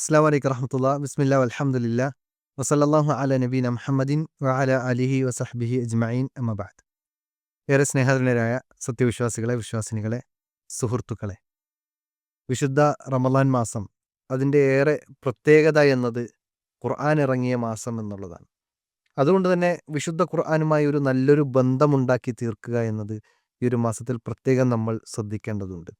അസ്സലാമു അലൈക്കും വറഹ്മത്തുള്ളാഹി ബിസ്മില്ലാ വൽഹംദുലില്ലാഹ് വസല്ലല്ലാഹു അലാ നബീന മുഹമ്മദിൻ വഅലാ ആലിഹി വസഹ്ബിഹി അജ്മഈൻ അമ്മാ ബഅദ്. ഏറെ സ്നേഹധന്യരായ സത്യവിശ്വാസികളെ, വിശ്വാസിനികളെ, സുഹൃത്തുക്കളെ, വിശുദ്ധ റമളാൻ മാസം അതിൻ്റെ ഏറെ പ്രത്യേകത എന്നത് ഖുർആൻ ഇറങ്ങിയ മാസം എന്നുള്ളതാണ്. അതുകൊണ്ട് തന്നെ വിശുദ്ധ ഖുർആനുമായി ഒരു നല്ലൊരു ബന്ധമുണ്ടാക്കി തീർക്കുക എന്നത് ഈ ഒരു മാസത്തിൽ പ്രത്യേകം നമ്മൾ ശ്രദ്ധിക്കേണ്ടതുണ്ട്.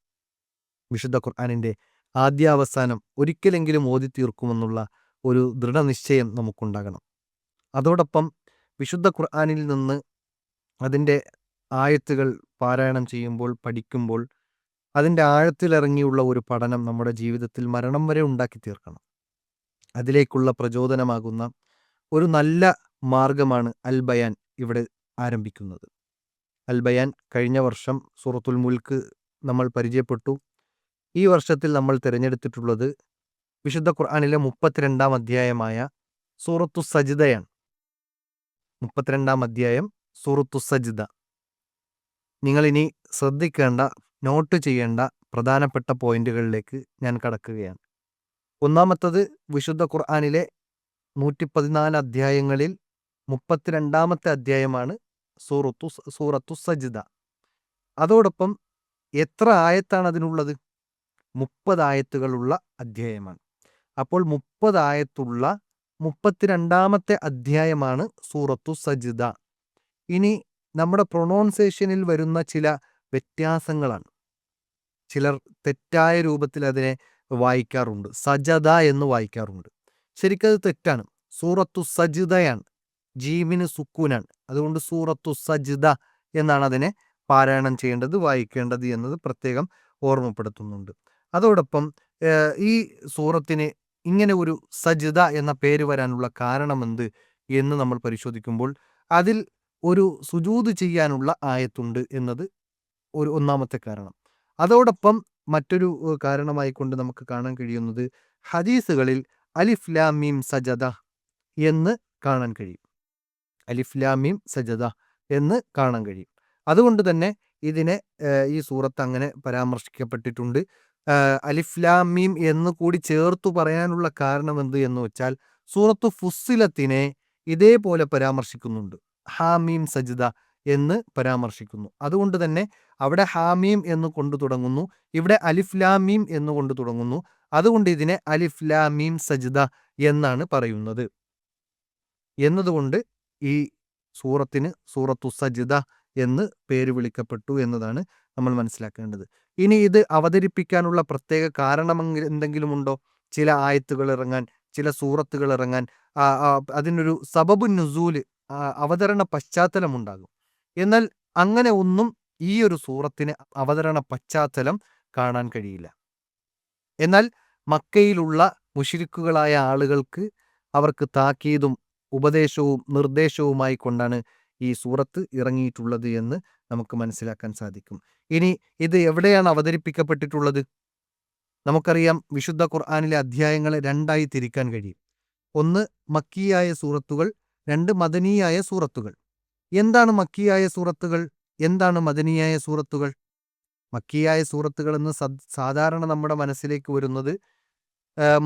വിശുദ്ധ ഖുർആനിൻ്റെ ആദ്യാവസാനം ഒരിക്കലെങ്കിലും ഓതി തീർക്കുമെന്നുള്ള ഒരു ദൃഢനിശ്ചയം നമുക്കുണ്ടാകണം. അതോടൊപ്പം വിശുദ്ധ ഖുർആനിൽ നിന്ന് അതിൻ്റെ ആയത്തുകൾ പാരായണം ചെയ്യുമ്പോൾ, പഠിക്കുമ്പോൾ അതിൻ്റെ ആഴത്തിലിറങ്ങിയുള്ള ഒരു പഠനം നമ്മുടെ ജീവിതത്തിൽ മരണം വരെ ഉണ്ടാക്കി തീർക്കണം. അതിലേക്കുള്ള പ്രചോദനമാകുന്ന ഒരു നല്ല മാർഗമാണ് അൽ ബയാൻ ഇവിടെ ആരംഭിക്കുന്നത്. അൽ ബയാൻ കഴിഞ്ഞ വർഷം സൂറത്തുൽ മുൽക്ക് നമ്മൾ പരിചയപ്പെട്ടു. ഈ വർഷത്തിൽ നമ്മൾ തിരഞ്ഞെടുത്തിട്ടുള്ളത് വിശുദ്ധ ഖുർആനിലെ 32-ാം അധ്യായമായ സൂറത്തു സജ്ദയാണ്. 32-ാം അധ്യായം സൂറത്തു സജ്ദ. നിങ്ങളിനി ശ്രദ്ധിക്കേണ്ട, നോട്ട് ചെയ്യേണ്ട പ്രധാനപ്പെട്ട പോയിന്റുകളിലേക്ക് ഞാൻ കടക്കുകയാണ്. ഒന്നാമത്തത്, വിശുദ്ധ ഖുർആനിലെ 114 അധ്യായങ്ങളിൽ 32-ാമത്തെ അധ്യായമാണ് സൂറത്തു സജ്ദ. അതോടൊപ്പം എത്ര ആയത്താണ് അതിനുള്ളത്? 30 ആയത്തുകളുള്ള അധ്യായമാണ്. അപ്പോൾ 30 ആയത്തുള്ള 32-ാമത്തെ അധ്യായമാണ് സൂറത്തു സജ്ദ. ഇനി നമ്മുടെ പ്രൊണൗൺസിയേഷനിൽ വരുന്ന ചില വ്യത്യാസങ്ങളാണ്. ചിലർ തെറ്റായ രൂപത്തിൽ അതിനെ വായിക്കാറുണ്ട്, സജദ എന്ന് വായിക്കാറുണ്ട്. ശരിക്കത് തെറ്റാണ്. സൂറത്തു സജ്ദയാണ്, ജീമിന് സുക്കൂനാണ്. അതുകൊണ്ട് സൂറത്തു സജ്ദ എന്നാണ് അതിനെ പാരായണം ചെയ്യേണ്ടത്, വായിക്കേണ്ടത് എന്നത് പ്രത്യേകം ഓർമ്മപ്പെടുത്തുന്നുണ്ട്. അതോടൊപ്പം ഈ സൂറത്തിന് ഇങ്ങനെ ഒരു സജ്ദ എന്ന പേര് വരാനുള്ള കാരണമെന്ത് എന്ന് നമ്മൾ പരിശോധിക്കുമ്പോൾ അതിൽ ഒരു സുജൂദ് ചെയ്യാനുള്ള ആയത്തുണ്ട് എന്നത് ഒന്നാമത്തെ കാരണം. അതോടൊപ്പം മറ്റൊരു കാരണമായി കൊണ്ട് നമുക്ക് കാണാൻ കഴിയുന്നത് ഹദീസുകളിൽ അലിഫ് ലാം മീം സജദ എന്ന് കാണാൻ കഴിയും. അലിഫ് ലാം മീം സജദ എന്ന് കാണാൻ കഴിയും. അതുകൊണ്ട് തന്നെ ഇതിനെ ഈ സൂറത്ത് അങ്ങനെ പരാമർശിക്കപ്പെട്ടിട്ടുണ്ട്. അലിഫ് ലാം മീം എന്ന് കൂടി ചേർത്തു പറയാനുള്ള കാരണം എന്ത് എന്ന് വെച്ചാൽ സൂറത്തു ഫുസ്സിലത്തിനെ ഇതേപോലെ പരാമർശിക്കുന്നുണ്ട്. ഹാമീം സജ്ദ എന്ന് പരാമർശിക്കുന്നു. അതുകൊണ്ട് തന്നെ അവിടെ ഹാമീം എന്ന് കൊണ്ട് തുടങ്ങുന്നു, ഇവിടെ അലിഫ് ലാം മീം എന്ന് കൊണ്ട് തുടങ്ങുന്നു. അതുകൊണ്ട് ഇതിനെ അലിഫ് ലാം മീം സജ്ദ എന്നാണ് പറയുന്നത്. എന്നതുകൊണ്ട് ഈ സൂറത്തിന് സൂറത്തു സജ്ദ എന്ന് പേര് വിളിക്കപ്പെട്ടു എന്നതാണ് നമ്മൾ മനസ്സിലാക്കേണ്ടത്. ഇനി ഇത് അവതരിപ്പിക്കാനുള്ള പ്രത്യേക കാരണം എന്തെങ്കിലും ഉണ്ടോ? ചില ആയത്തുകൾ ഇറങ്ങാൻ, ചില സൂറത്തുകൾ ഇറങ്ങാൻ അതിനൊരു സബബു നുസൂല്, അവതരണ പശ്ചാത്തലമുണ്ടാകും. എന്നാൽ അങ്ങനെ ഒന്നും ഈ ഒരു സൂറത്തിന് അവതരണ പശ്ചാത്തലം കാണാൻ കഴിയില്ല. എന്നാൽ മക്കയിലുള്ള മുശ്രിക്കുകളായ ആളുകൾക്ക് അവർക്ക് താക്കീതും ഉപദേശവും നിർദ്ദേശവുമായി കൊണ്ടാണ് ഈ സൂറത്ത് ഇറങ്ങിയിട്ടുള്ളത് എന്ന് നമുക്ക് മനസ്സിലാക്കാൻ സാധിക്കും. ഇനി ഇത് എവിടെയാണ് അവതരിപ്പിക്കപ്പെട്ടിട്ടുള്ളത്? നമുക്കറിയാം, വിശുദ്ധ ഖുർആനിലെ അധ്യായങ്ങളെ രണ്ടായി തിരിക്കാൻ കഴിയും. ഒന്ന് മക്കിയായ സൂറത്തുകൾ, രണ്ട് മദനിയായ സൂറത്തുകൾ. എന്താണ് മക്കിയായ സൂറത്തുകൾ, എന്താണ് മദനിയായ സൂറത്തുകൾ? മക്കിയായ സൂറത്തുകൾ എന്ന് സാധാരണ നമ്മുടെ മനസ്സിലേക്ക് വരുന്നത്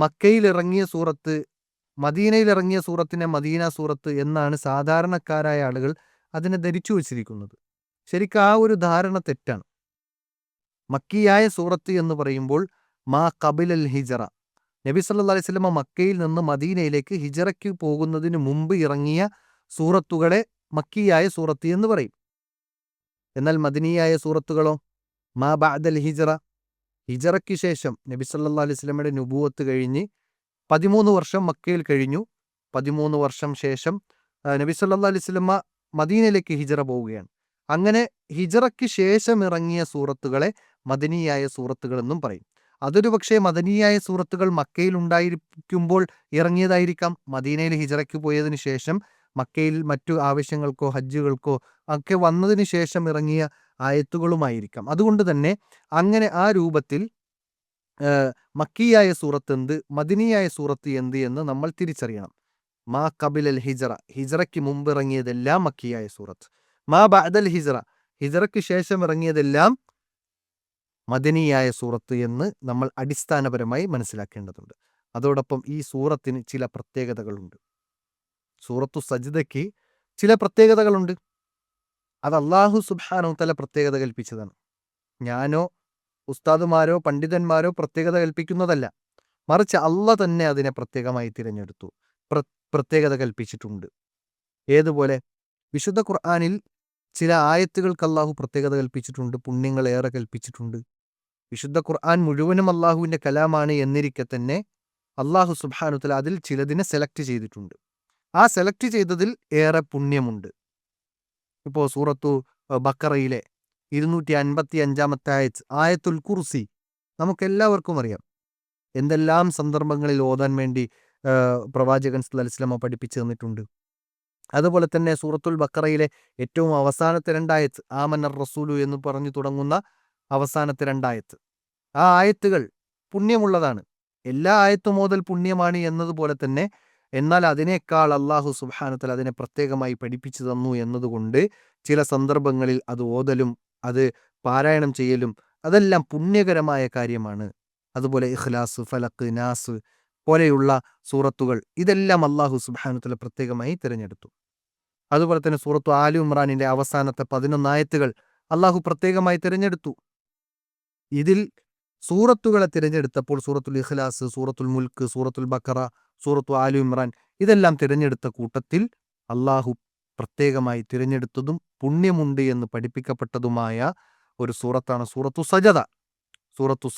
മക്കയിൽ ഇറങ്ങിയ സൂറത്ത്, മദീനയിൽ ഇറങ്ങിയ സൂറത്തിനെ മദീന സൂറത്ത് എന്നാണ് സാധാരണക്കാരായ ആളുകൾ അതിനെ ധരിച്ചു വച്ചിരിക്കുന്നത്. ശരിക്കും ആ ഒരു ധാരണ തെറ്റാണ്. മക്കിയായ സൂറത്ത് എന്ന് പറയുമ്പോൾ മാ ഖബിലൽ ഹിജറ, നബി സല്ലല്ലാഹു അലൈഹി വസല്ലം മക്കയിൽ നിന്ന് മദീനയിലേക്ക് ഹിജറയ്ക്ക് പോകുന്നതിന് മുമ്പ് ഇറങ്ങിയ സൂറത്തുകളെ മക്കിയായ സൂറത്ത് എന്ന് പറയും. എന്നാൽ മദനിയായ സൂറത്തുകളോ മാ ബഅദൽ ഹിജറ, ഹിജറയ്ക്ക് ശേഷം നബി സല്ലല്ലാഹു അലൈഹി വസല്ലമയുടെ നുബുവത്ത് കഴിഞ്ഞ് 13 വർഷം മക്കയിൽ കഴിഞ്ഞു. 13 വർഷം ശേഷം നബി സല്ലല്ലാഹു അലൈഹി വസല്ലമ മദീനയിലേക്ക് ഹിജറ പോവുകയാണ്. അങ്ങനെ ഹിജറയ്ക്ക് ശേഷം ഇറങ്ങിയ സൂറത്തുകളെ മദനിയായ സൂറത്തുകൾ എന്നും പറയും. അതൊരു പക്ഷേ മദനിയായ സൂറത്തുകൾ മക്കയിൽ ഉണ്ടായിരിക്കുമ്പോൾ ഇറങ്ങിയതായിരിക്കാം. മദീനയിൽ ഹിജറയ്ക്ക് പോയതിനു ശേഷം മക്കയിൽ മറ്റു ആവശ്യങ്ങൾക്കോ ഹജ്ജുകൾക്കോ ഒക്കെ വന്നതിന് ശേഷം ഇറങ്ങിയ ആയത്തുകളുമായിരിക്കാം. അതുകൊണ്ട് തന്നെ അങ്ങനെ ആ രൂപത്തിൽ മക്കിയായ സൂറത്ത് എന്ത്, മദനിയായ സൂറത്ത് എന്ത് എന്ന് നമ്മൾ തിരിച്ചറിയണം. മാ ഖബിലൽ ഹിജറ, ഹിജറയ്ക്ക് മുമ്പ് ഇറങ്ങിയതെല്ലാം മക്കിയായ സൂറത്ത്. മാ ബഅദൽ ഹിജറ, ഹിജറയ്ക്ക് ശേഷം ഇറങ്ങിയതെല്ലാം മദനിയായ സൂറത്ത് എന്ന് നമ്മൾ അടിസ്ഥാനപരമായി മനസ്സിലാക്കേണ്ടതുണ്ട്. അതോടൊപ്പം ഈ സൂറത്തിന് ചില പ്രത്യേകതകളുണ്ട്. സൂറത്തു സജ്ദയ്ക്ക് ചില പ്രത്യേകതകളുണ്ട്. അത് അല്ലാഹു സുബ്ഹാനഹു വ തആല പ്രത്യേകത കൽപ്പിച്ചതാണ്. ഞാനോ ഉസ്താദുമാരോ പണ്ഡിതന്മാരോ പ്രത്യേകത കൽപ്പിക്കുന്നതല്ല. മറിച്ച് അള്ളാഹ് തന്നെ അതിനെ പ്രത്യേകമായി തിരഞ്ഞെടുത്തു, പ്രത്യേകത കൽപ്പിച്ചിട്ടുണ്ട്. ഏതുപോലെ വിശുദ്ധ ഖുർആനിൽ ചില ആയത്തുകൾക്ക് അല്ലാഹു പ്രത്യേകത കൽപ്പിച്ചിട്ടുണ്ട്, പുണ്യങ്ങൾ ഏറെ കൽപ്പിച്ചിട്ടുണ്ട്. വിശുദ്ധ ഖുർആൻ മുഴുവനും അള്ളാഹുവിൻ്റെ കലാമാണ് എന്നിരിക്കെ തന്നെ അല്ലാഹു സുബ്ഹാനഹു വ തആല അതിൽ ചിലതിനെ സെലക്ട് ചെയ്തിട്ടുണ്ട്. ആ സെലക്ട് ചെയ്തതിൽ ഏറെ പുണ്യമുണ്ട്. ഇപ്പോൾ സൂറത്തു ബക്കറയിലെ 255 ആയത്തുൽ കുർസി നമുക്കെല്ലാവർക്കും അറിയാം. എന്തെല്ലാം സന്ദർഭങ്ങളിൽ ഓതാൻ വേണ്ടി പ്രവാചകൻ സല്ലല്ലാഹു അലൈഹി വസല്ലം പഠിപ്പിച്ചു തന്നിട്ടുണ്ട്. അതുപോലെ തന്നെ സൂറത്തുൽ ബക്കറയിലെ ഏറ്റവും അവസാനത്തെ 2 ആയത്ത് ആമനർ റസൂലു എന്ന് പറഞ്ഞു തുടങ്ങുന്ന അവസാനത്തെ 2 ആയത്ത്, ആ ആയത്തുകൾ പുണ്യമുള്ളതാണ്. എല്ലാ ആയത്തും ഓതൽ പുണ്യമാണ് എന്നതുപോലെ തന്നെ, എന്നാൽ അതിനേക്കാൾ അല്ലാഹു സുബ്ഹാനഹു വ തആല അതിനെ പ്രത്യേകമായി പഠിപ്പിച്ചു തന്നു എന്നതുകൊണ്ട് ചില സന്ദർഭങ്ങളിൽ അത് ഓതലും അത് പാരായണം ചെയ്യലും അതെല്ലാം പുണ്യകരമായ കാര്യമാണ്. അതുപോലെ ഇഖ്ലാസ്, ഫലക്ക്, നാസ് പോലെയുള്ള സൂറത്തുകൾ ഇതെല്ലാം അല്ലാഹു സുബ്ഹാനഹു വ തആല പ്രത്യേകമായി തിരഞ്ഞെടുത്തു. അതുപോലെ തന്നെ സൂറത്തു ആലി ഇമ്രാനിൻ്റെ അവസാനത്തെ 11 ആയത്തുകൾ അല്ലാഹു പ്രത്യേകമായി തിരഞ്ഞെടുത്തു. ഇതിൽ സൂറത്തുകളെ തിരഞ്ഞെടുത്തപ്പോൾ സൂറത്തുൽ ഇഖ്ലാസ്, സൂറത്തുൽ മുൽക്ക്, സൂറത്തുൽ ബക്കറ, സൂറത്തു ആലി ഇമ്രാൻ ഇതെല്ലാം തിരഞ്ഞെടുത്ത കൂട്ടത്തിൽ അല്ലാഹു പ്രത്യേകമായി തിരഞ്ഞെടുത്തതും പുണ്യമുണ്ട് എന്ന് പഠിപ്പിക്കപ്പെട്ടതുമായ ഒരു സൂറത്താണ് സൂറത്തു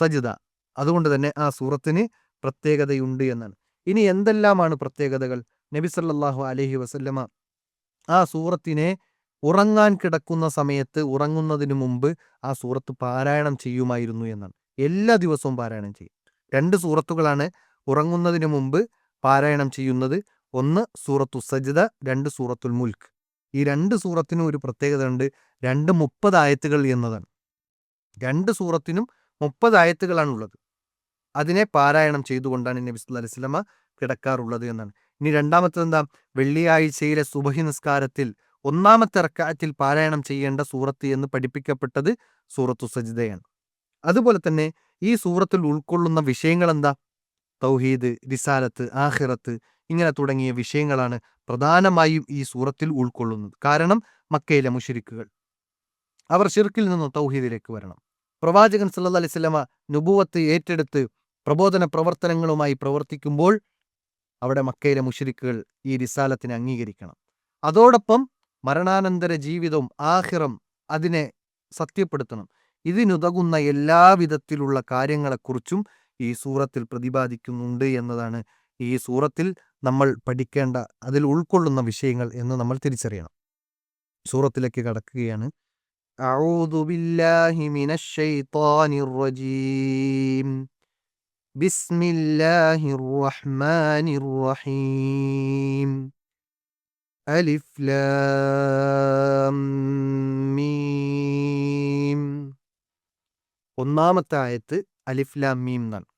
സജ്ദ. അതുകൊണ്ട് തന്നെ ആ സൂറത്തിന് പ്രത്യേകതയുണ്ട് എന്നാണ്. ഇനി എന്തെല്ലാമാണ് പ്രത്യേകതകൾ? നബി സല്ലല്ലാഹു അലൈഹി വസല്ലമ ആ സൂറത്തിനെ ഉറങ്ങാൻ കിടക്കുന്ന സമയത്ത് ഉറങ്ങുന്നതിന് മുമ്പ് ആ സൂറത്ത് പാരായണം ചെയ്യുമായിരുന്നു എന്നാണ്. എല്ലാ ദിവസവും പാരായണം ചെയ്യും. 2 സൂറത്തുകളാണ് ഉറങ്ങുന്നതിന് മുമ്പ് പാരായണം ചെയ്യുന്നത്. ഒന്ന് സൂറത്തു സജ്ദ, 2 സൂറത്തുൽ മുൽക്ക്. ഈ 2 സൂറത്തിനും ഒരു പ്രത്യേകത ഉണ്ട്. 30 ആയത്തുകൾ എന്നതാണ്. 2 സൂറത്തിനും 30 ആയത്തുകളാണുള്ളത്. അതിനെ പാരായണം ചെയ്തുകൊണ്ടാണ് നബി സല്ലല്ലാഹു അലൈഹി വസല്ലമ കിടക്കാറുള്ളത് എന്നാണ്. ഇനി രണ്ടാമത്തത് എന്താ? വെള്ളിയാഴ്ചയിലെ സുബഹി നിസ്കാരത്തിൽ 1-ാമത്തെ റക്അത്തിൽ പാരായണം ചെയ്യേണ്ട സൂറത്ത് എന്ന് പഠിപ്പിക്കപ്പെട്ടത് സൂറത്തു സജ്ദയാണ്. അതുപോലെ തന്നെ ഈ സൂറത്തിൽ ഉൾക്കൊള്ളുന്ന വിഷയങ്ങൾ എന്താ? തൗഹീദ്, റിസാലത്ത്, ആഖിറത്ത് ഇങ്ങനെ തുടങ്ങിയ വിഷയങ്ങളാണ് പ്രധാനമായും ഈ സൂറത്തിൽ ഉൾക്കൊള്ളുന്നത്. കാരണം മക്കയിലെ മുശ്രിക്കുകൾ അവർ ശിർക്കിൽ നിന്ന് തൗഹീദിലേക്ക് വരണം. പ്രവാചകൻ സല്ലല്ലാഹു അലൈഹി വസല്ലമ നുബുവത്ത് ഏറ്റെടുത്ത് പ്രബോധന പ്രവർത്തനങ്ങളുമായി പ്രവർത്തിക്കുമ്പോൾ അവിടെ മക്കയിലെ മുശ്രിക്കുകൾ ഈ റിസാലത്തിനെ അംഗീകരിക്കണം. അതോടൊപ്പം മരണാനന്തര ജീവിതവും ആഖിറം അതിനെ സത്യപ്പെടുത്തണം. ഇതിനുതകുന്ന എല്ലാവിധത്തിലുള്ള കാര്യങ്ങളെക്കുറിച്ചും ഈ സൂറത്തിൽ പ്രതിപാദിക്കുന്നുണ്ട് എന്നതാണ് ഈ സൂറത്തിൽ നമ്മൾ പഠിക്കേണ്ട, അതിൽ ഉൾക്കൊള്ളുന്ന വിഷയങ്ങൾ എന്ന് നമ്മൾ തിരിച്ചറിയണം. സൂറത്തിലേക്ക് കടക്കുകയാണ്. അഊദു ബില്ലാഹി മിനശ് ശൈത്വാനിർ റജീം. ബിസ്മില്ലാഹിർ റഹ്മാനിർ റഹീം. അലിഫ് ലാം മീം. 1-ാമത്തെ ആയത്ത് അലിഫ് ലാം മീം എന്നാണ്.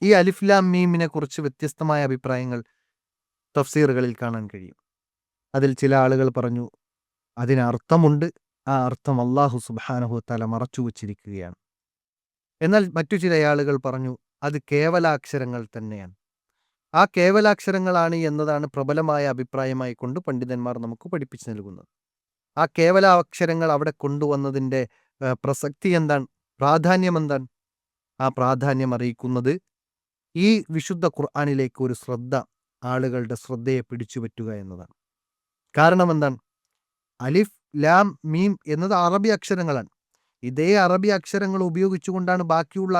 ഈ അലിഫ് ലാം മീമിനെ കുറിച്ച് വ്യത്യസ്തമായ അഭിപ്രായങ്ങൾ തഫ്സീറുകളിൽ കാണാൻ കഴിയും. അതിൽ ചില ആളുകൾ പറഞ്ഞു അതിനർത്ഥമുണ്ട്, ആ അർത്ഥം അല്ലാഹു സുബ്ഹാനഹു വ തആല മറച്ചു വച്ചിരിക്കുകയാണ്. എന്നാൽ മറ്റു ചില ആളുകൾ പറഞ്ഞു അത് കേവലാക്ഷരങ്ങൾ തന്നെയാണ്. ആ കേവലാക്ഷരങ്ങളാണ് എന്നതാണ് പ്രബലമായ അഭിപ്രായമായി കൊണ്ട് പണ്ഡിതന്മാർ നമുക്ക് പഠിപ്പിച്ചു നൽകുന്നത്. ആ കേവലാക്ഷരങ്ങൾ അവിടെ കൊണ്ടുവന്നതിൻ്റെ പ്രസക്തി എന്താണ്, പ്രാധാന്യം എന്താണ്? ആ പ്രാധാന്യം അറിയിക്കുന്നത് ഈ വിശുദ്ധ ഖുർആനിലേക്ക് ഒരു ശ്രദ്ധ, ആളുകളുടെ ശ്രദ്ധയെ പിടിച്ചുപറ്റുക എന്നതാണ്. കാരണം എന്താണ്? അലിഫ് ലാം മീം എന്നത് അറബി അക്ഷരങ്ങളാണ്. ഇതേ അറബി അക്ഷരങ്ങൾ ഉപയോഗിച്ചുകൊണ്ടാണ് ബാക്കിയുള്ള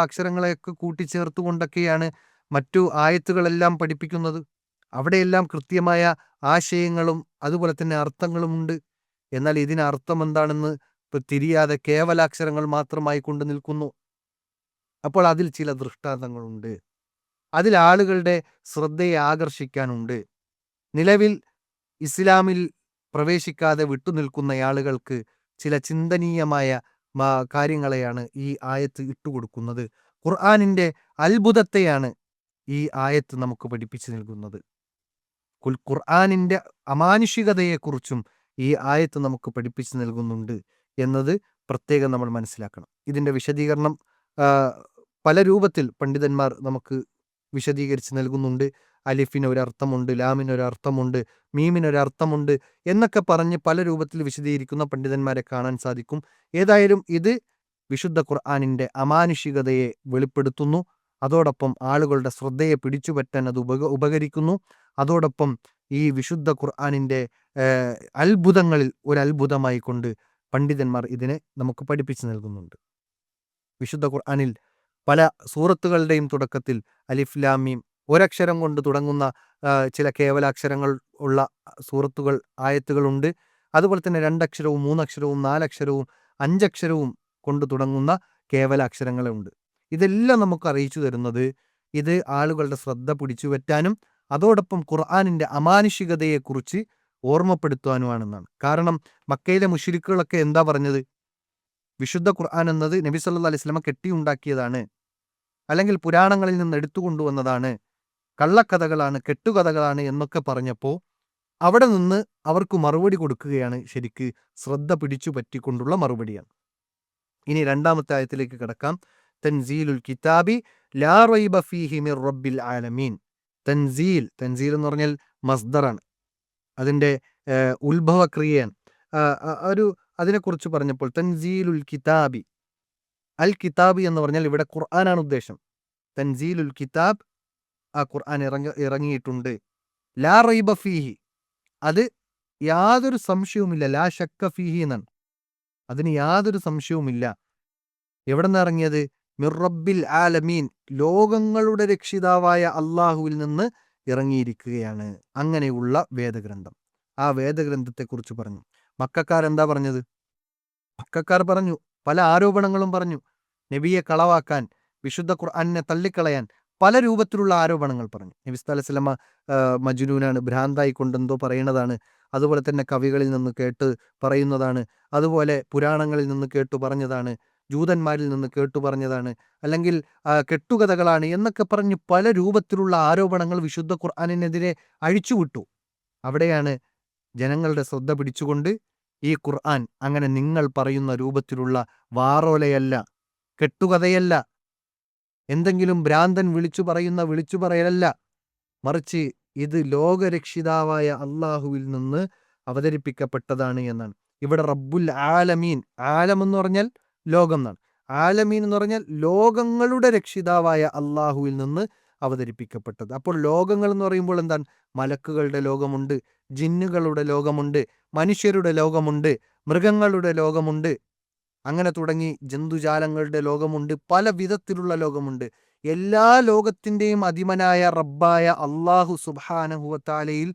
അക്ഷരങ്ങളെയൊക്കെ കൂട്ടിച്ചേർത്തുകൊണ്ടൊക്കെയാണ് മറ്റു ആയത്തുകളെല്ലാം പഠിപ്പിക്കുന്നത്. അവിടെയെല്ലാം കൃത്യമായ ആശയങ്ങളും അതുപോലെ തന്നെ അർത്ഥങ്ങളുമുണ്ട്. എന്നാൽ ഇതിന് അർത്ഥം എന്താണെന്ന് തിരിയാതെ കേവലാക്ഷരങ്ങൾ മാത്രമായി കൊണ്ട് നിൽക്കുന്നു. അപ്പോൾ അതിൽ ചില ദൃഷ്ടാന്തങ്ങളുണ്ട്, അതിൽ ആളുകളുടെ ശ്രദ്ധയെ ആകർഷിക്കാനുണ്ട്. നിലവിൽ ഇസ്ലാമിൽ പ്രവേശിക്കാതെ വിട്ടുനിൽക്കുന്ന ആളുകൾക്ക് ചില ചിന്തനീയമായ കാര്യങ്ങളെയാണ് ഈ ആയത്ത് ഇട്ടുകൊടുക്കുന്നത്. ഖുർആനിൻ്റെ അത്ഭുതത്തെയാണ് ഈ ആയത്ത് നമുക്ക് പഠിപ്പിച്ചു നൽകുന്നത്. ഖുർആനിൻ്റെ അമാനുഷികതയെക്കുറിച്ചും ഈ ആയത്ത് നമുക്ക് പഠിപ്പിച്ചു നൽകുന്നുണ്ട് എന്നത് പ്രത്യേകം നമ്മൾ മനസ്സിലാക്കണം. ഇതിൻ്റെ വിശദീകരണം പല രൂപത്തിൽ പണ്ഡിതന്മാർ നമുക്ക് വിശദീകരിച്ച് നൽകുന്നുണ്ട്. അലിഫിന് ഒരർത്ഥമുണ്ട്, ലാമിന് ഒരർത്ഥമുണ്ട്, മീമിന് ഒരർത്ഥമുണ്ട് എന്നൊക്കെ പറഞ്ഞ് പല രൂപത്തിൽ വിശദീകരിക്കുന്ന പണ്ഡിതന്മാരെ കാണാൻ സാധിക്കും. ഏതായാലും ഇത് വിശുദ്ധ ഖുർആനിൻ്റെ അമാനുഷികതയെ വെളിപ്പെടുത്തുന്നു. അതോടൊപ്പം ആളുകളുടെ ശ്രദ്ധയെ പിടിച്ചുപറ്റാൻ അത് ഉപകരിക്കുന്നു. അതോടൊപ്പം ഈ വിശുദ്ധ ഖുർആനിൻ്റെ അത്ഭുതങ്ങളിൽ ഒരു അത്ഭുതമായി കൊണ്ട് പണ്ഡിതന്മാർ ഇതിനെ നമുക്ക് പഠിപ്പിച്ചു നൽകുന്നുണ്ട്. വിശുദ്ധ ഖുർആനിൽ പല സൂറത്തുകളുടെയും തുടക്കത്തിൽ അലിഫ് ലാം മീം ഒരക്ഷരം കൊണ്ട് തുടങ്ങുന്ന ചില കേവലാക്ഷരങ്ങൾ ഉള്ള സൂറത്തുകൾ, ആയത്തുകളുണ്ട്. അതുപോലെ തന്നെ 2 അക്ഷരവും 3 അക്ഷരവും 4 അക്ഷരവും 5 അക്ഷരവും കൊണ്ട് തുടങ്ങുന്ന കേവലാക്ഷരങ്ങളുണ്ട്. ഇതെല്ലാം നമുക്ക് അറിയിച്ചു തരുന്നത് ഇത് ആളുകളുടെ ശ്രദ്ധ പിടിച്ചുപറ്റാനും അതോടൊപ്പം ഖുർആനിൻ്റെ അമാനുഷികതയെക്കുറിച്ച് ഓർമ്മപ്പെടുത്തുവാനുമാണെന്നാണ്. കാരണം മക്കയിലെ മുശ്രിക്കുകളൊക്കെ എന്താ പറഞ്ഞത്? വിശുദ്ധ ഖുർആൻ എന്നത് നബി സല്ലല്ലാഹു അലൈഹി വസല്ലമ കെട്ടിയുണ്ടാക്കിയതാണ്, അല്ലെങ്കിൽ പുരാണങ്ങളിൽ നിന്ന് എടുത്തുകൊണ്ടുവന്നതാണ്, കള്ളക്കഥകളാണ്, കെട്ടുകഥകളാണ് എന്നൊക്കെ പറഞ്ഞപ്പോൾ അവിടെ നിന്ന് അവർക്ക് മറുപടി കൊടുക്കുകയാണ്. ശരിക്ക് ശ്രദ്ധ പിടിച്ചു പറ്റിക്കൊണ്ടുള്ള മറുപടിയാണ്. ഇനി 2ാമത്തെ ആയത്തിലേക്ക് കിടക്കാം. തൻസീലുൽ കിതാബി ലാ റൈബ ഫീഹി മിർ റബ്ബിൽ ആലമീൻ. തൻസീൽ എന്ന് പറഞ്ഞാൽ മസ്ദറാണ്, അതിൻ്റെ ഉത്ഭവക്രിയയാണ്. അതിനെക്കുറിച്ച് പറഞ്ഞപ്പോൾ തൻസീലുൽ കിതാബി, അൽ കിതാബി എന്ന് പറഞ്ഞാൽ ഇവിടെ ഖുർആനാണ് ഉദ്ദേശം. തൻസീലുൽ കിതാബ്, ആ ഖുർആൻ ഇറങ്ങിയിട്ടുണ്ട്. ലാ റൈബ ഫീഹി, അത് യാതൊരു സംശയവുമില്ല. ലാ ശക്ക ഫീഹി എന്നാണ്, അതിന് യാതൊരു സംശയവുമില്ല. എവിടെ നിന്ന് ഇറങ്ങിയത്? മിർ റബ്ബിൽ ആലമീൻ, ലോകങ്ങളുടെ രക്ഷിതാവായ അള്ളാഹുവിൽ നിന്ന് ഇറങ്ങിയിരിക്കുകയാണ് അങ്ങനെയുള്ള വേദഗ്രന്ഥം. ആ വേദഗ്രന്ഥത്തെക്കുറിച്ച് പറഞ്ഞു. മക്കക്കാരെന്താ പറഞ്ഞത്? മക്കക്കാർ പറഞ്ഞു, പല ആരോപണങ്ങളും പറഞ്ഞു. നബിയെ കളവാക്കാൻ, വിശുദ്ധ ഖുർആനിനെ തള്ളിക്കളയാൻ പല രൂപത്തിലുള്ള ആരോപണങ്ങൾ പറഞ്ഞു. നബി സല്ലല്ലാഹു അലൈഹി വസല്ലമ മജ്നൂനാണ്, ഭ്രാന്തായി കൊണ്ടെന്തോ പറയുന്നതാണ്. അതുപോലെ തന്നെ കവികളിൽ നിന്ന് കേട്ട് പറയുന്നതാണ്. അതുപോലെ പുരാണങ്ങളിൽ നിന്ന് കേട്ടു പറഞ്ഞതാണ്, ജൂതന്മാരിൽ നിന്ന് കേട്ടു പറഞ്ഞതാണ്, അല്ലെങ്കിൽ കെട്ടുകഥകളാണ് എന്നൊക്കെ പറഞ്ഞ് പല രൂപത്തിലുള്ള ആരോപണങ്ങൾ വിശുദ്ധ ഖുർആനിനെതിരെ അഴിച്ചുവിട്ടു. അവിടെയാണ് ജനങ്ങളുടെ ശ്രദ്ധ പിടിച്ചുകൊണ്ട് ഈ ഖുർആൻ അങ്ങനെ നിങ്ങൾ പറയുന്ന രൂപത്തിലുള്ള വാറോലയല്ല, കെട്ടുകഥയല്ല, എന്തെങ്കിലും ഭ്രാന്തൻ വിളിച്ചു പറയലല്ല, മറിച്ച് ഇത് ലോകരക്ഷിതാവായ അള്ളാഹുവിൽ നിന്ന് അവതരിപ്പിക്കപ്പെട്ടതാണ് എന്നാണ്. ഇവിടെ റബ്ബുൽ ആലമീൻ, ആലം എന്ന് പറഞ്ഞാൽ ലോകം എന്നാണ്, ആലമീൻ എന്ന് പറഞ്ഞാൽ ലോകങ്ങളുടെ രക്ഷിതാവായ അള്ളാഹുവിൽ നിന്ന് അവതരിപ്പിക്കപ്പെട്ടത്. അപ്പോൾ ലോകങ്ങൾ എന്ന് പറയുമ്പോൾ എന്താണ്? മലക്കുകളുടെ ലോകമുണ്ട്, ജിന്നുകളുടെ ലോകമുണ്ട്, മനുഷ്യരുടെ ലോകമുണ്ട്, മൃഗങ്ങളുടെ ലോകമുണ്ട്, അങ്ങനെ തുടങ്ങി ജന്തുജാലങ്ങളുടെ ലോകമുണ്ട്, പല വിധത്തിലുള്ള ലോകമുണ്ട്. എല്ലാ ലോകത്തിൻ്റെയും അധിപനായ റബ്ബായ അള്ളാഹു സുബ്ഹാനഹു വ തആലയിൽ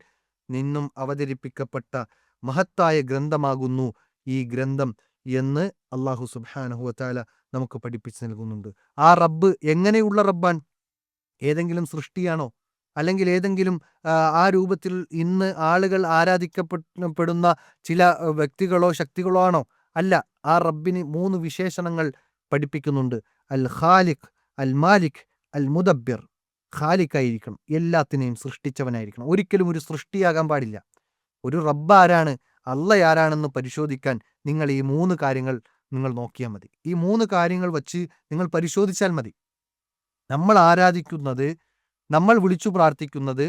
നിന്നും അവതരിപ്പിക്കപ്പെട്ട മഹത്തായ ഗ്രന്ഥമാകുന്നു ഈ ഗ്രന്ഥം എന്ന് അള്ളാഹു സുബ്ഹാനഹു വ തആല നമുക്ക് പഠിപ്പിച്ചു നൽകുന്നുണ്ട്. ആ റബ്ബ് എങ്ങനെയുള്ള റബ്ബാൻ? ഏതെങ്കിലും സൃഷ്ടിയാണോ? അല്ലെങ്കിൽ ഏതെങ്കിലും ആ രൂപത്തിൽ ഇന്ന് ആളുകൾ ആരാധിക്കപ്പെടുന്ന ചില വ്യക്തികളോ ശക്തികളോ ആണോ? അല്ല. ആ റബ്ബിന് 3 വിശേഷണങ്ങൾ പഠിപ്പിക്കുന്നുണ്ട്. അൽ ഖാലിഖ്, അൽ മാലിക്, അൽ മുദബ്ബിർ. ഖാലിഖായിരിക്കണം, എല്ലാത്തിനെയും സൃഷ്ടിച്ചവനായിരിക്കണം, ഒരിക്കലും ഒരു സൃഷ്ടിയാകാൻ പാടില്ല. ഒരു റബ്ബ് ആരാണ്, അള്ളാഹ് ആരാണെന്ന് പരിശോധിക്കാൻ നിങ്ങൾ ഈ 3 കാര്യങ്ങൾ നിങ്ങൾ നോക്കിയാൽ മതി. ഈ 3 കാര്യങ്ങൾ വച്ച് നിങ്ങൾ പരിശോധിച്ചാൽ മതി. നമ്മൾ ആരാധിക്കുന്നത്, നമ്മൾ വിളിച്ചു പ്രാർത്ഥിക്കുന്നത്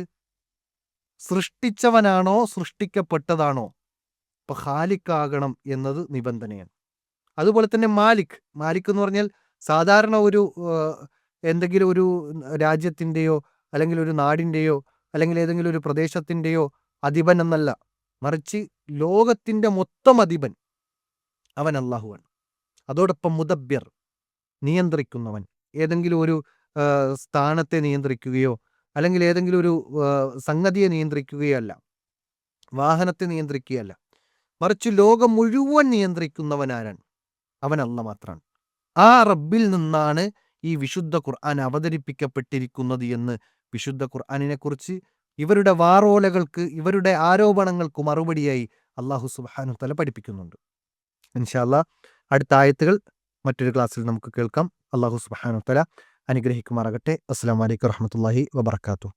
സൃഷ്ടിച്ചവനാണോ സൃഷ്ടിക്കപ്പെട്ടതാണോ? ഇപ്പൊ ഖാലിഖാകണം എന്നത് നിബന്ധനയാണ്. അതുപോലെ തന്നെ മാലിക് എന്ന് പറഞ്ഞാൽ സാധാരണ ഒരു എന്തെങ്കിലും ഒരു രാജ്യത്തിൻ്റെയോ അല്ലെങ്കിൽ ഒരു നാടിൻ്റെയോ അല്ലെങ്കിൽ ഏതെങ്കിലും ഒരു പ്രദേശത്തിൻ്റെയോ അധിപൻ എന്നല്ല, മറിച്ച് ലോകത്തിൻ്റെ മൊത്തം അധിപൻ അവൻ അള്ളാഹുവാണ്. അതോടൊപ്പം മുദബ്ബിർ, നിയന്ത്രിക്കുന്നവൻ, ഏതെങ്കിലും ഒരു സ്ഥാനത്തെ നിയന്ത്രിക്കുകയോ അല്ലെങ്കിൽ ഏതെങ്കിലും ഒരു സംഗതിയെ നിയന്ത്രിക്കുകയോ അല്ല, വാഹനത്തെ നിയന്ത്രിക്കുകയല്ല, മറിച്ച് ലോകം മുഴുവൻ നിയന്ത്രിക്കുന്നവനാരാണ്? അവൻ അല്ലാഹ് മാത്രമാണ്. ആ റബ്ബിൽ നിന്നാണ് ഈ വിശുദ്ധ ഖുർആൻ അവതരിപ്പിക്കപ്പെട്ടിരിക്കുന്നത് എന്ന് വിശുദ്ധ ഖുർആനിനെ കുറിച്ച് ഇവരുടെ വാറോലകൾക്ക്, ഇവരുടെ ആരോപണങ്ങൾക്ക് മറുപടിയായി അള്ളാഹു സുബ്ഹാനഹു തആല പഠിപ്പിക്കുന്നുണ്ട്. ഇൻഷാ അല്ലാഹ് അടുത്ത ആയത്തുകൾ മറ്റൊരു ക്ലാസ്സിൽ നമുക്ക് കേൾക്കാം. അള്ളാഹു സുബ്ഹാനഹു തആല അനുഗ്രഹിക്കുമാറാകട്ടെ. അസ്സലാമു അലൈക്കും വറഹ്മത്തുള്ളാഹി വബറകാതുഹു.